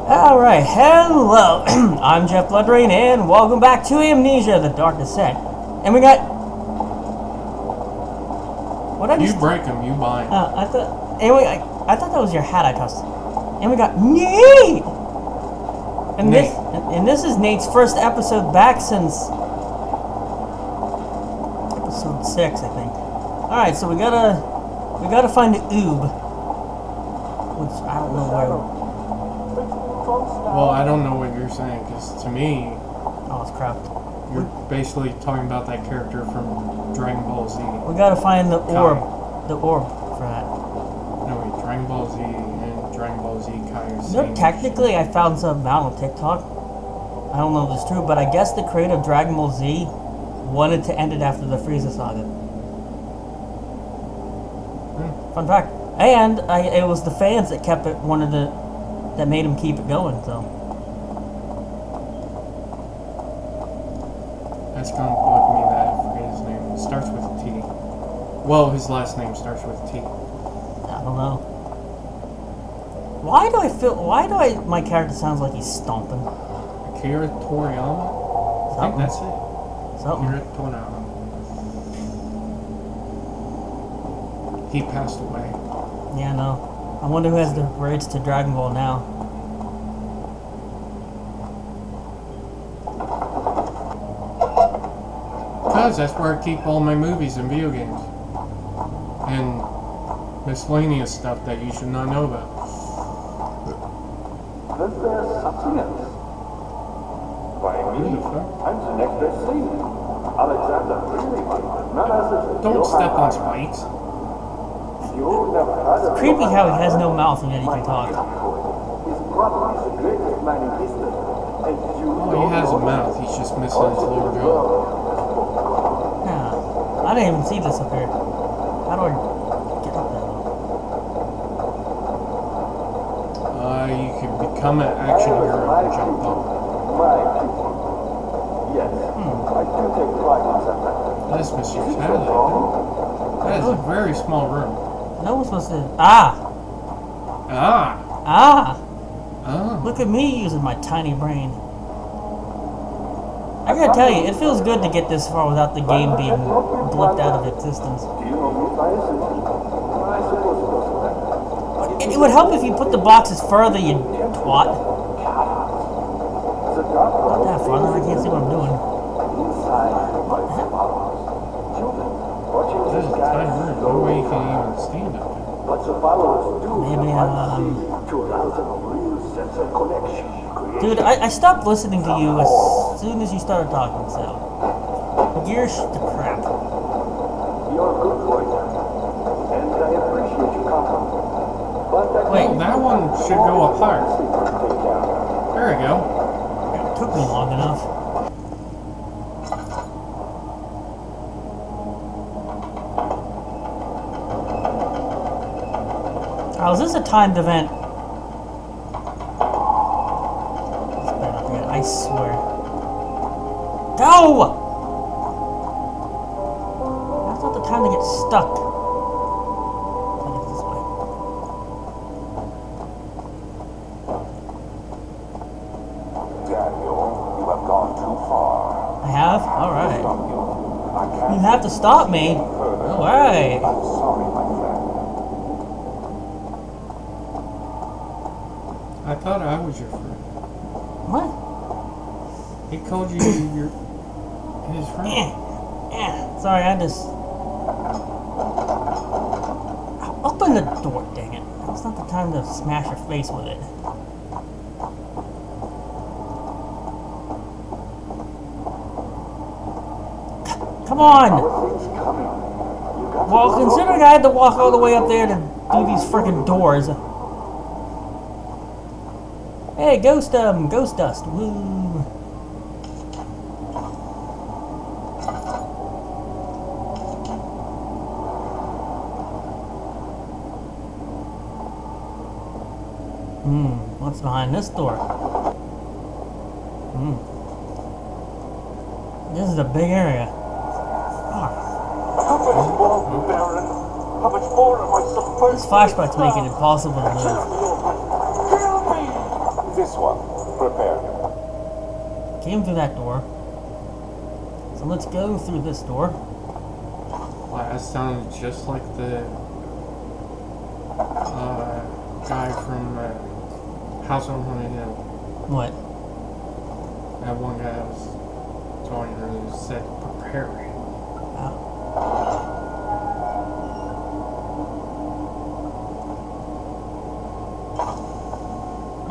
Alright, hello. I'm Jeff Bloodrain, and welcome back to Amnesia, The Dark Descent. And we got... What I just... You break them, you buy them. I thought... Anyway, I thought that was your hat I tossed. And we got Nate! And Nate. This is Nate's first episode back since... Episode 6, I think. Alright, so we gotta find the Oob. Which, I don't know where... Well, I don't know what you're saying, because to me... Oh, it's crap. You're basically talking about that character from Dragon Ball Z. We gotta find the orb. The orb for that. No, wait, Dragon Ball Z and Dragon Ball Z Kai are You know, technically, I found something out on TikTok. I don't know if it's true, but I guess the creator of Dragon Ball Z wanted to end it after the Frieza saga. Fun fact. And it was the fans that kept it, that made him keep it going, so. That's gonna bug me that I forget his name. It starts with a T. Well, his last name starts with a T. I don't know. Why do my character sounds like he's stomping? Akira Toriyama? I think that's it. Something. Akira Toriyama. He passed away. Yeah, no. I wonder who has the rights to Dragon Ball now. Because that's where I keep all my movies and video games. And miscellaneous stuff that you should not know about. This is Sapiens. By me, I'm the next best thing. Alexander really might. Don't step on spikes. It's creepy how he has no mouth and yet he can talk. Oh, he has a mouth. He's just missing his lower jaw. Yeah. I didn't even see this up here. How do I get up there? You can become an action hero and jump up. Yes, I do take pride in that. That's Mr. Tadley. That is a very small room. No one's supposed to... Ah! Look at me using my tiny brain. I gotta tell you, it feels good to get this far without the game being blipped out of existence. It would help if you put the boxes further, you twat. Not that far, then I can't see what I'm doing. There's a tiny room. No way you can even stand up there. Maybe, Dude, I stopped listening to you as soon as you started talking, so... You're the crap. You're a good boy, and I appreciate your compliment. Wait. Oh, that one should go up higher. There we go. It took me long enough. Oh, is this a timed event? I swear. Go! That's not the time to get stuck. I get this way. Daniel, you have gone too far. I have? Alright. You have to stop me. Alright. I'm sorry, my friend. I thought I was your friend. What? He called you his friend. Sorry, I just... Open the door, dang it. It's not the time to smash your face with it. Come on! Well, considering I had to walk all the way up there to do these freaking doors. Hey, ghost dust. Woo. What's behind this door? This is a big area. How much more, Baron? How much more am I supposed This flashback's making it impossible to move. Kill me! This this one. Prepare. Came through that door. So let's go through this door. Wow, that sounded just like the guy from House on Haunted Hill. What? That one guy I was talking to who said prepare. Oh.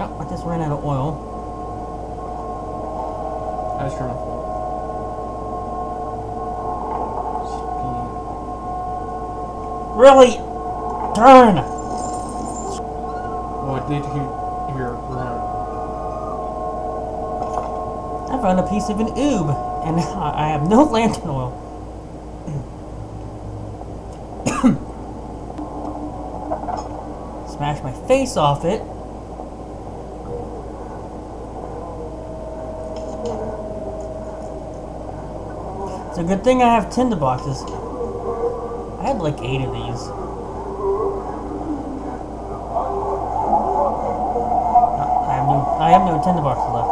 Oh, I just ran out of oil. That's your own fault. Really? Turn! Well, I did hear run. I found a piece of an oob, and I have no lantern oil. Smash my face off it. It's a good thing I have tinder boxes. I had like 8 of these. I have no tinder boxes left.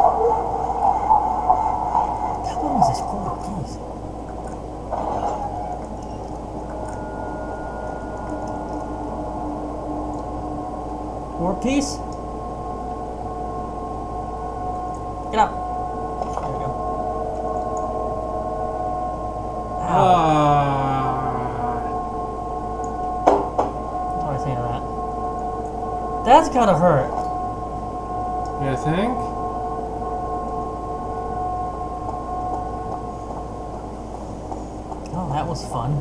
How long is this for? Jeez. Piece? Get up. There we go. Ow. What do I say to that? That's gotta hurt. You think? Oh, that was fun.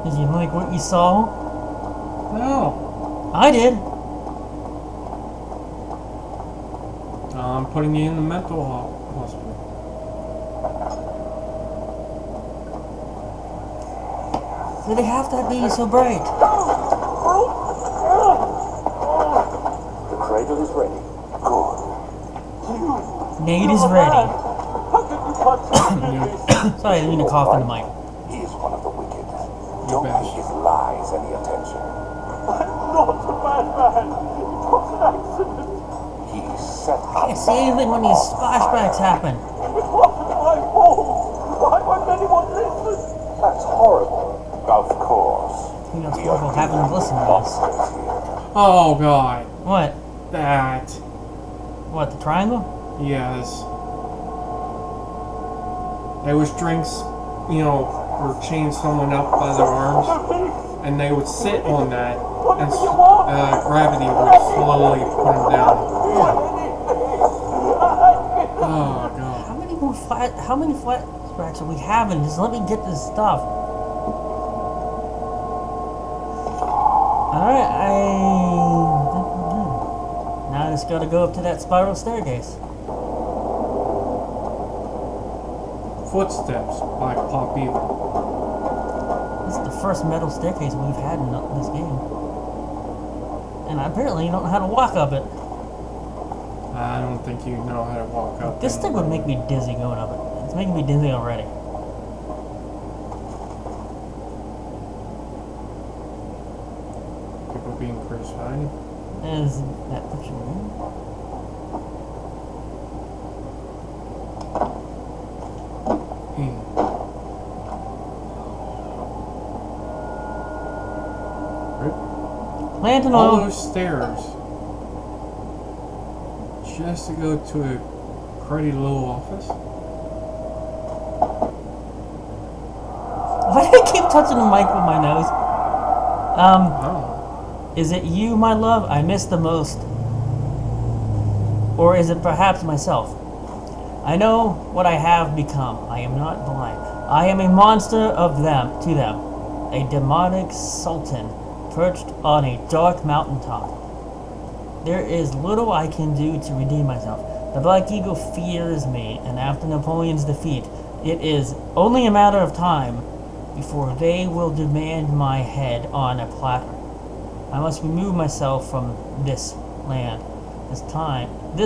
Did you like what you saw? No. I did. I'm putting you in the mental hospital. Do they have to be so bright? The cradle is ready. Good. Nate is ready. How could you touch me? Sorry, I didn't mean to cough in the mic. He is one of the wicked. You Don't bet. give his lies any attention. I'm not a bad man. It was an accident. He set I up. can't see anything when these splashbacks happen. It wasn't my fault. Why won't anyone listen? That's horrible. Of course. You know, it's horrible having to listen to this. Monsters here. Oh god. What? That. What, the triangle? Yes. There was drinks, you know, or chain someone up by their arms, and they would sit on that, and gravity would slowly put them down. Oh god. How many flashbacks are we having? Just let me get this stuff. Alright, I think we're good. Now I just gotta go up to that spiral staircase. Footsteps by Pop Evil. This is the first metal staircase we've had in this game. And apparently you don't know how to walk up it. I don't think you know how to walk up. This thing would make me dizzy going up it. It's making me dizzy already. People being crucified. Is that picture real? Lantern All oil. those stairs just to go to a cruddy little office. Why do I keep touching the mic with my nose? I don't know. Is it you, my love, I miss the most? Or is it perhaps myself? I know what I have become. I am not blind. I am a monster of them, to them. A demonic sultan perched on a dark mountaintop. There is little I can do to redeem myself. The Black Eagle fears me, and after Napoleon's defeat, it is only a matter of time before they will demand my head on a platter. I must remove myself from this land. This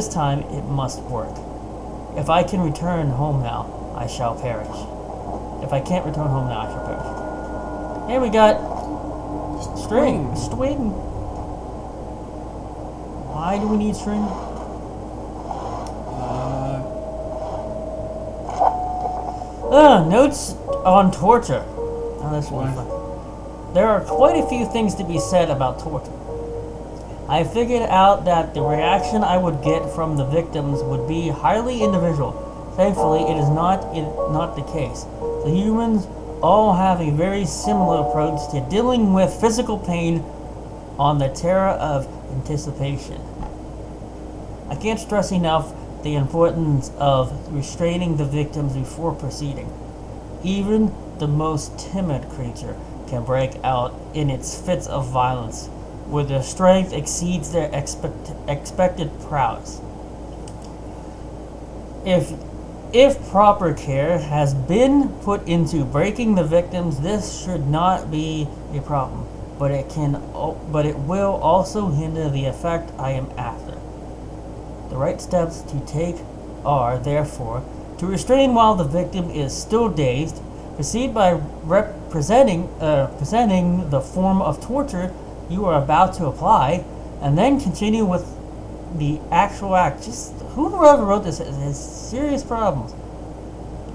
time it must work. If I can return home now, I shall perish. If I can't return home now, I shall perish. Here we got string. Why? Why do we need string? Notes on torture. Oh, that's really fun. There are quite a few things to be said about torture. I figured out that the reaction I would get from the victims would be highly individual. Thankfully, it is not the case. The humans all have a very similar approach to dealing with physical pain on the terror of anticipation. I can't stress enough the importance of restraining the victims before proceeding. Even the most timid creature can break out in its fits of violence where their strength exceeds their expected prowess. If proper care has been put into breaking the victims, this should not be a problem, but it will also hinder the effect I am after. The right steps to take are, therefore, to restrain while the victim is still dazed, proceed by presenting the form of torture you are about to apply, and then continue with the actual act. Just whoever wrote this has serious problems.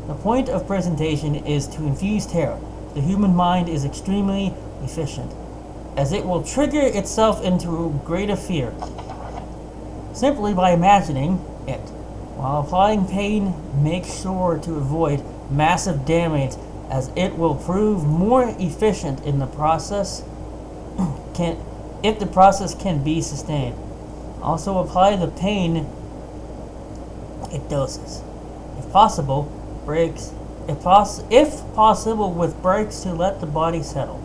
The point of presentation is to infuse terror. The human mind is extremely efficient, as it will trigger itself into greater fear simply by imagining it. While applying pain, make sure to avoid massive damage, as it will prove more efficient in the process if the process can be sustained. Also apply the pain in doses. If possible, with breaks to let the body settle.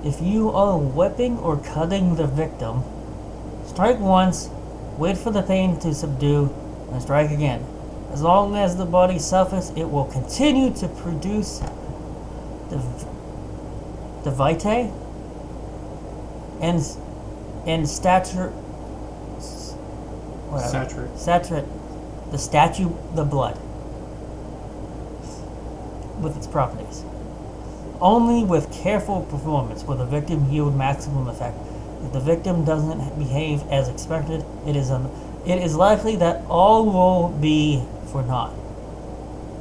If you are whipping or cutting the victim, strike once, wait for the pain to subdue, and strike again. As long as the body suffers, it will continue to produce the vitae and stature. Saturate the blood with its properties. Only with careful performance will the victim yield maximum effect. If the victim doesn't behave as expected, it is likely that all will be for naught.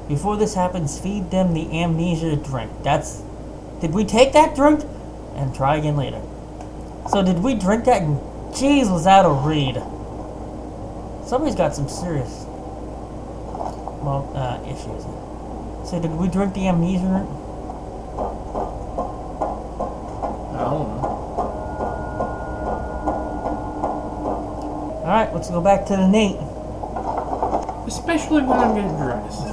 Before this happens, feed them the amnesia drink. Did we take that drink? And try again later. So did we drink that? Jeez, was that a read? Somebody's got some serious issues. So did we drink the amnesia drink? I don't know. Alright, let's go back to the Nate. Especially when I'm getting dressed.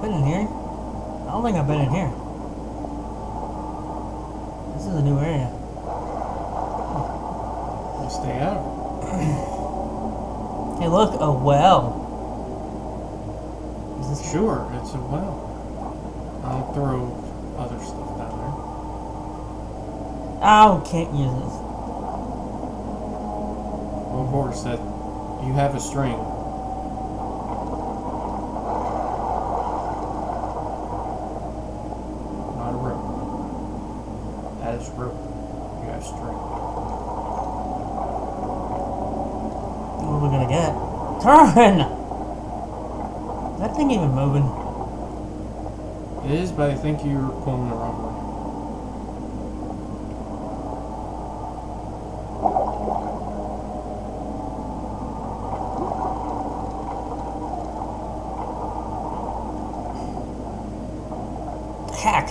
Been in here? I don't think I've been in here. This is a new area. We'll stay out. Hey, look, a well. Is this Sure, it's a well. I'll throw other stuff down there. Oh, can't use this. Well, Boris said, you have a string. Not a rope. That is rope. You have string. What are we gonna get? Turn! Is that thing even moving? It is, but I think you're pulling the wrong way. Heck!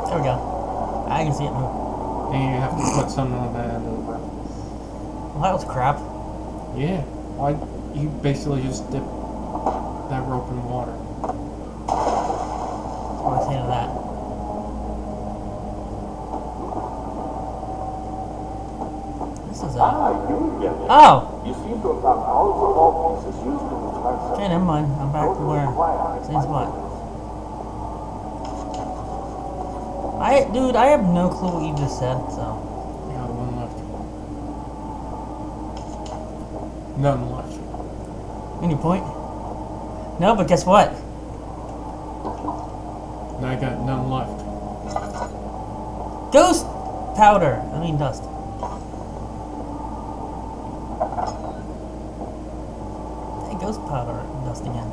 There we go. I can see it move. And you have to put something on that end of the rope. Well, that was crap. Yeah. You basically just dip that rope in water. What do I say to that? This is You get it. Oh! You seem to have found all of the ball pieces used in the transaction. Okay, never mind. I'm back to where? Same spot. Dude, I have no clue what you just said, so. You got one left. None left. Any point? No, but guess what? And I got none left. Ghost powder. I mean dust. Hey, ghost powder and dust again.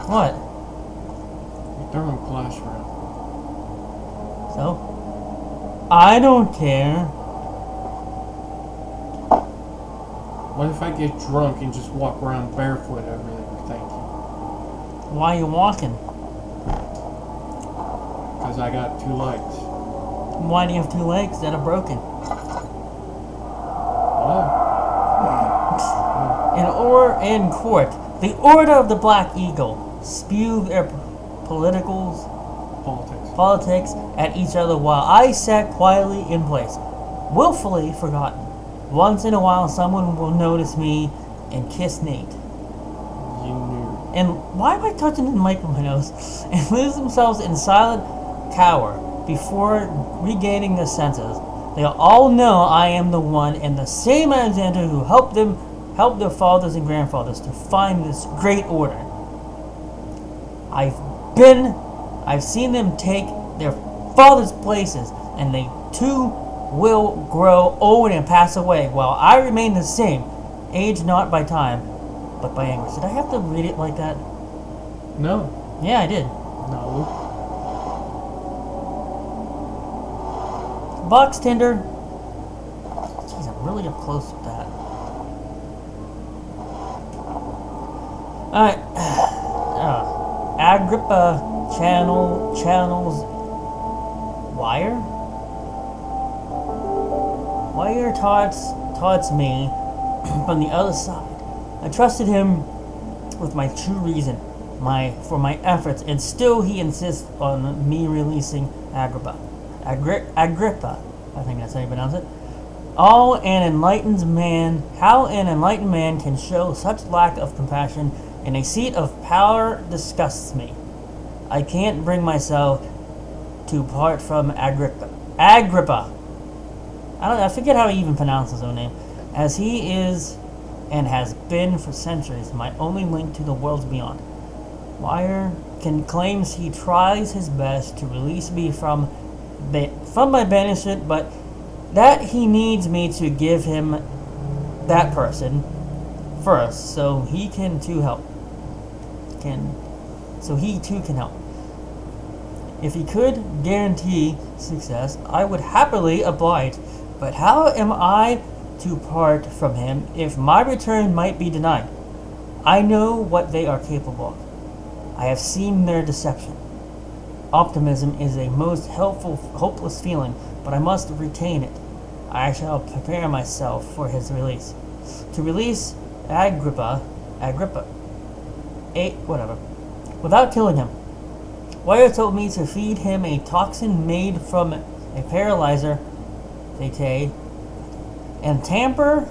What? Thermoclash round. So? I don't care. What if I get drunk and just walk around barefoot over there? Thank you. Why are you walking? Because I got 2 legs. Why do you have 2 legs that are broken? What? In court, the Order of the Black Eagle spew their politics at each other while I sat quietly in place, willfully forgotten. Once in a while, someone will notice me and kiss Nate. You knew. And why am I touching the mic with my nose? And lose themselves in silent cower before regaining their senses. They all know I am the one and the same Alexander who helped their fathers and grandfathers to find this great order. I've seen them take their fathers' places, and they too will grow old and pass away, while I remain the same, aged not by time, but by anguish. Did I have to read it like that? No. Yeah, I did. No. Box Tinder. Jeez, I'm really up close with that. Alright. Agrippa channels Wire taunts me from the other side. I trusted him with my true reason, for my efforts, and still he insists on me releasing Agrippa. Agrippa, I think that's how you pronounce it. How an enlightened man can show such lack of compassion in a seat of power disgusts me. I can't bring myself to part from Agrippa. I forget how he even pronounces his own name. As he is and has been for centuries my only link to the worlds beyond. Wire claims he tries his best to release me from my banishment, but that he needs me to give him that person first, so he too can help. If he could guarantee success, I would happily oblige. But how am I to part from him if my return might be denied? I know what they are capable of. I have seen their deception. Optimism is a most hopeless feeling, but I must retain it. I shall prepare myself for his release. To release Agrippa, without killing him. Wire told me to feed him a toxin made from a paralyzer, and tampered.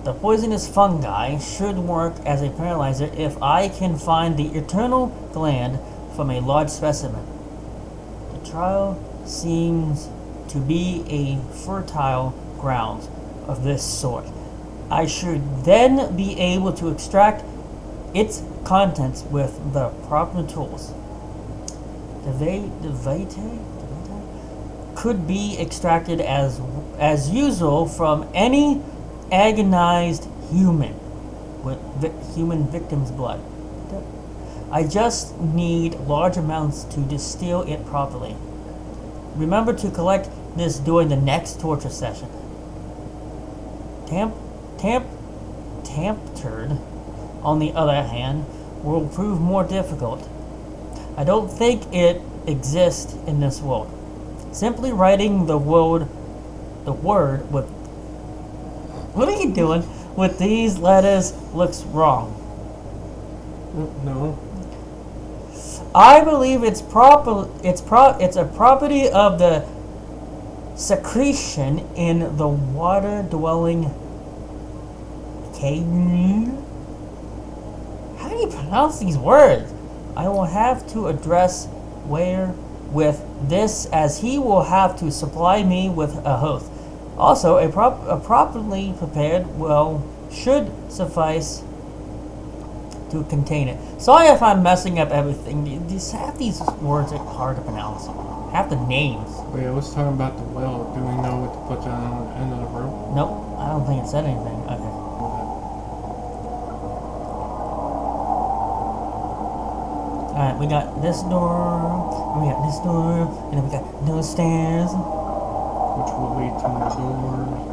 The poisonous fungi should work as a paralyzer if I can find the eternal gland from a large specimen. The trial seems to be a fertile ground of this sort. I should then be able to extract its contents with the proper tools. The vitae could be extracted as usual from any agonized human victim's blood. I just need large amounts to distill it properly. Remember to collect this during the next torture session. Tampered, on the other hand, will prove more difficult. I don't think it exists in this world. Simply writing the word with... What are you doing with these letters looks wrong. No. I believe it's a property of the secretion in the water-dwelling cave. How do you pronounce pronounce these words. I will have to address where with this, as he will have to supply me with a host. Also, a properly prepared well should suffice to contain it. Sorry if I'm messing up everything. These half these words are hard to pronounce. Half the names. Wait, I was talking about the well. Do we know what to put down on the end of the rope? Nope, I don't think it said anything. Okay. Alright, we got this door, we got this door, and then we got those stairs. Which will lead to more doors.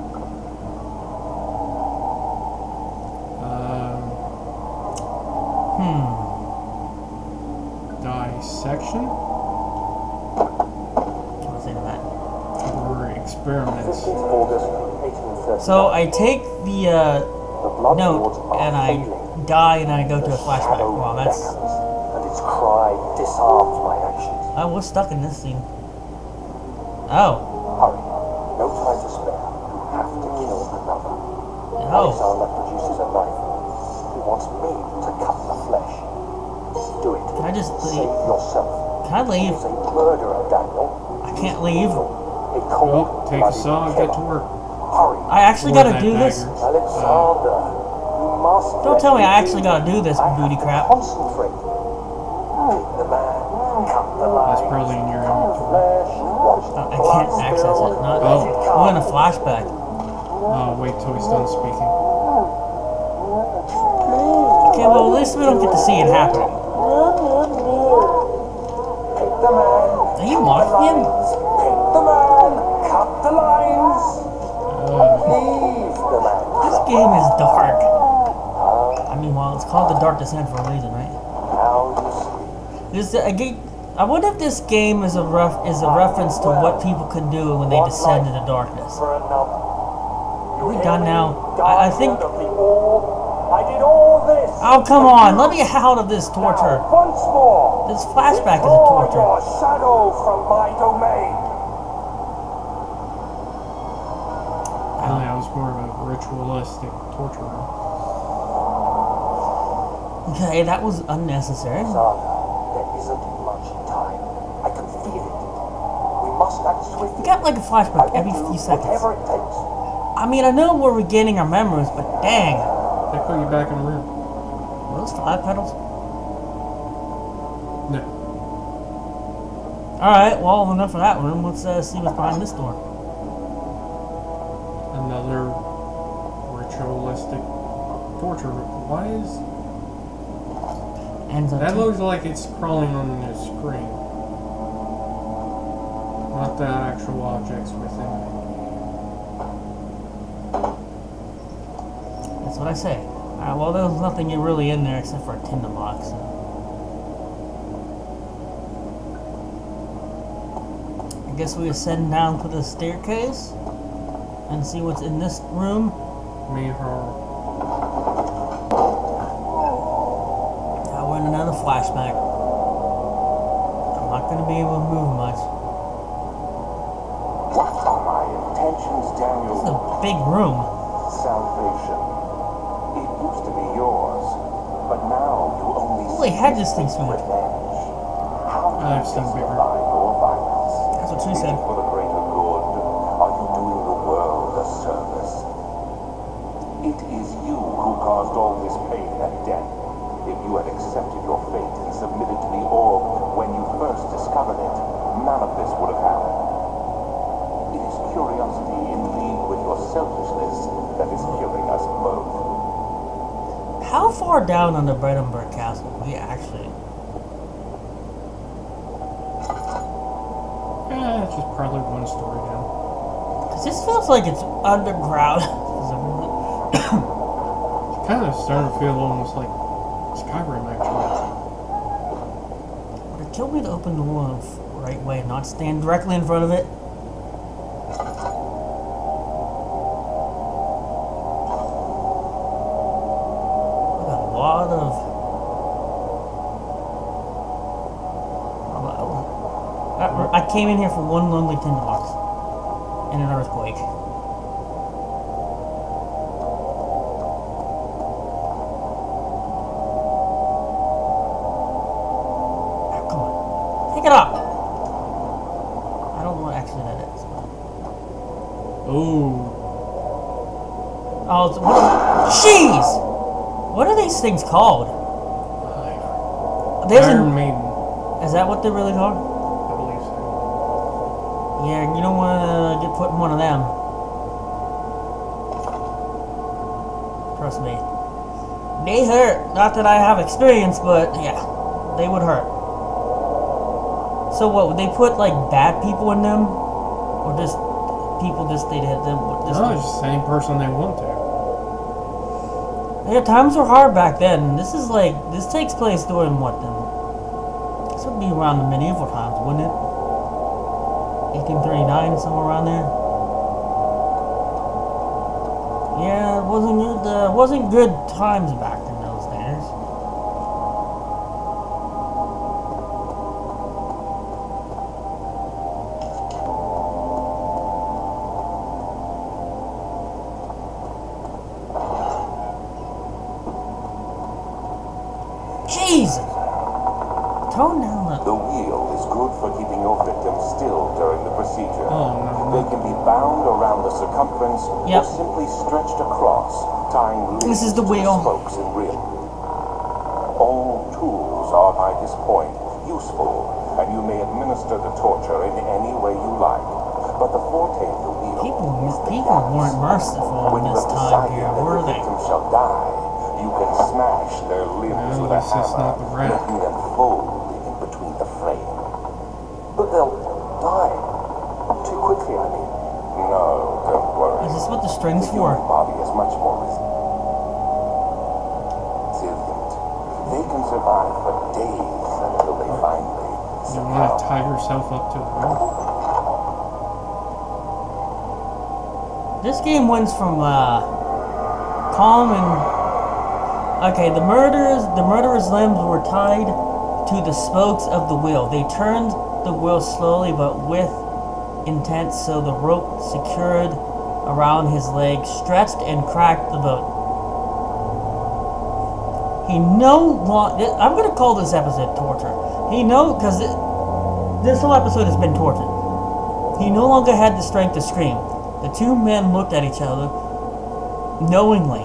Dissection? What's say that? Or experiments. 15th of August, 1830. So I take the The blood note lords are and I failing. die and I go to The a flashback. shadow Wow, that's. beckons, and its cry disarms my actions. I was stuck in this scene. Oh. Hurry. No time to spare. You have to kill another. Oh. Alexander produces a knife. He wants me to cut the flesh. Do it. Can I just Save leave? yourself. Can I leave? He's a murderer, Daniel. I can't leave. A cold, Well, take a bloody saw and get to killer. work. Hurry. I actually Or gotta that do this. dagger. Alexander, you must. Don't let tell me I do actually gotta do this I booty have to crap. Concentrate. Take the man. Cut the line. That's probably in your inventory. Flesh. Watch the I blood can't access spill. it. Not. Oh. We're in a flashback. Wait till he's done speaking. Okay, well at least we don't get to see it happening. Pick the man. Are you mocking him? Pick the man. Cut the lines. Leave the man. This game is dark. I mean, well, it's called The Dark Descent for a reason, right? Now you see. I wonder if this game is a reference to what people can do when they descend into darkness. For another. Are we done now? I think. I did all this. Oh, come on! Let me out of this torture. Once more. This flashback is a Withdraw torture. your shadow from my domain. Really, that was more of a ritualistic torture. Okay, that was unnecessary. Alexander, there isn't much time. I can feel it. We must act We swiftly. got like a I flashback will every do few seconds. whatever it takes. I mean, I know we're regaining our memories, but dang. They put you back in the room. Are those 5 pedals? No. Alright, well, enough of that room. Let's see what's behind this door. Another ritualistic torture. Why is And that? Looks like it's crawling on the screen, not the actual objects within it. that's what I say. Alright, well, there's nothing really in there except for a tinderbox. So. I guess we ascend down to the staircase and see what's in this room. Me, her. Now we're in another flashback. I'm not going to be able to move much. What are my intentions, Daniel? This is a big room. Salvation. It used to be yours, but now you only Holy heck, this thing's so much. revenge. How do you I've seen bigger. justify your violence? That's what she said. For the greater good, are you doing the world a service? It is you who caused all this pain and death. If you had accepted your fate and submitted to the orb when you first discovered it, none of this would have happened. It is curiosity in league with your selfishness that is killing us both. How far down on the Brandenburg Castle are we actually? Yeah, it's just probably one story down. Because this feels like it's underground. It's kind of starting to feel almost like Skyrim, actually. Would it kill me to open the door the right way and not stand directly in front of it? A lot of... I came in here for one lonely tinderbox and an earthquake. it up. I don't know what actually that is. Ooh. Oh, jeez! What are these things called? There's Iron Maiden, Is that what they're really called? I believe so. Yeah, you don't want to get put in one of them. Trust me. They hurt. Not that I have experience, but yeah, they would hurt. So what, would they put like bad people in them? Or just people just they did them? No, it's just the same person they want to. Yeah, times were hard back then. This takes place during what then? This would be around the medieval times, wouldn't it? 1839, somewhere around there. Yeah, it wasn't good times back in those days. Jeez! Tone down The wheel is good for keeping your victims still during the procedure. Oh, no. They can be bound around the circumference Yep. or simply stretched across, tying This is limbs the to wheel. spokes and rim. All tools are by this point useful, and you may administer the torture in any way you like. But the forte of the wheel is the People dance. weren't merciful When in you this have time decided here, that were the they? victim shall die, you can smash their limbs No, with a this is hammer, not the rat. making them fold in between the frame. But they'll die. Too quickly, I mean. No, don't worry. Is this what the string's The for? human body is much more resilient. They can survive for days until they finally You want to succumb. tie yourself up to the rope? This game went from calm and okay. The murderers' limbs were tied to the spokes of the wheel. They turned the wheel slowly but with intent, so the rope secured around his leg stretched and cracked the boat. He no longer. I'm gonna call this episode torture. Because this whole episode has been tortured. He no longer had the strength to scream. The two men looked at each other knowingly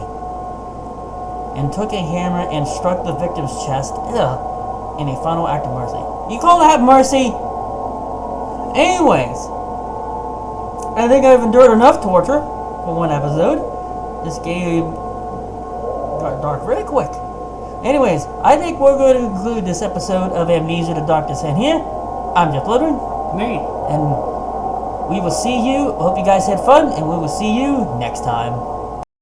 and took a hammer and struck the victim's chest in a final act of mercy. You call that mercy? Anyways, I think I've endured enough torture for one episode. This game got dark really quick. Anyways, I think we're going to conclude this episode of Amnesia: The Dark Descent here. I'm Jeff Littern, Nate. and we will see you. Hope you guys had fun, and we will see you next time.